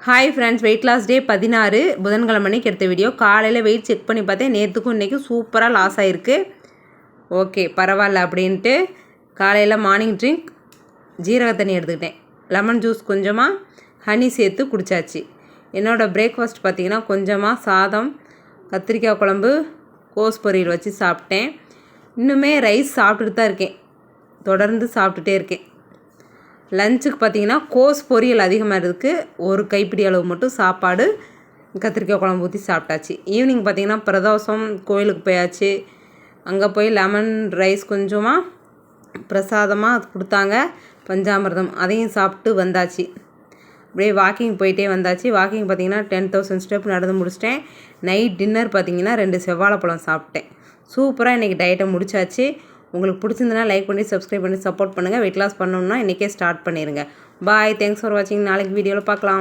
Hi friends, weight loss டே 16 புதன்கிழமை அன்னைக்கு எடுத்த வீடியோ. காலையில் வெயிட் செக் பண்ணி பார்த்தேன், நேற்றுக்கும் இன்றைக்கும் சூப்பராக லாஸ் ஆகிருக்கு. ஓகே, பரவாயில்ல அப்படின்ட்டு காலையில் மார்னிங் ட்ரிங்க் ஜீரக தண்ணி எடுத்துக்கிட்டேன். லெமன் ஜூஸ் கொஞ்சமாக ஹனி சேர்த்து குடித்தாச்சு. என்னோடய பிரேக்ஃபாஸ்ட் பார்த்திங்கன்னா கொஞ்சமாக சாதம், கத்திரிக்காய் குழம்பு, கோஸ் பொரியல் வச்சு சாப்பிட்டேன். இன்னுமே ரைஸ் சாப்பிட்டுட்டு தான் இருக்கேன், தொடர்ந்து சாப்பிட்டுட்டே இருக்கேன். லஞ்சுக்கு பார்த்திங்கன்னா கோஸ் பொரியல் அதிகமாக இருக்குது, ஒரு கைப்பிடி அளவு மட்டும் சாப்பாடு, கத்திரிக்காய் குழம்பு ஊற்றி சாப்பிட்டாச்சு. ஈவினிங் பார்த்திங்கன்னா பிரதோஷம் கோயிலுக்கு போயாச்சு. அங்கே போய் லெமன் ரைஸ் கொஞ்சமாக பிரசாதமாக அது கொடுத்தாங்க, பஞ்சாமிர்தம், அதையும் சாப்பிட்டு வந்தாச்சு. அப்படியே வாக்கிங் போயிட்டே வந்தாச்சு. வாக்கிங் பார்த்திங்கன்னா 10,000 ஸ்டெப் நடந்து முடிச்சிட்டேன். நைட் டின்னர் பார்த்திங்கன்னா 2 செவ்வாழைப்பழம் சாப்பிட்டேன். சூப்பராக இன்றைக்கி டயட்டை முடிச்சாச்சு. உங்களுக்கு பிடிச்சிருந்தனா லைக் பண்ணி சப்ஸ்கிரைப் பண்ணி சப்போர்ட் பண்ணுங்கள். வெயிட் லாஸ் பண்ணணும்னா இன்றைக்கே ஸ்டார்ட் பண்ணிடுங்க. பாய், தேங்க்ஸ் ஃபார் வாட்சிங். நாளைக்கு வீடியோவில் பார்க்கலாம்.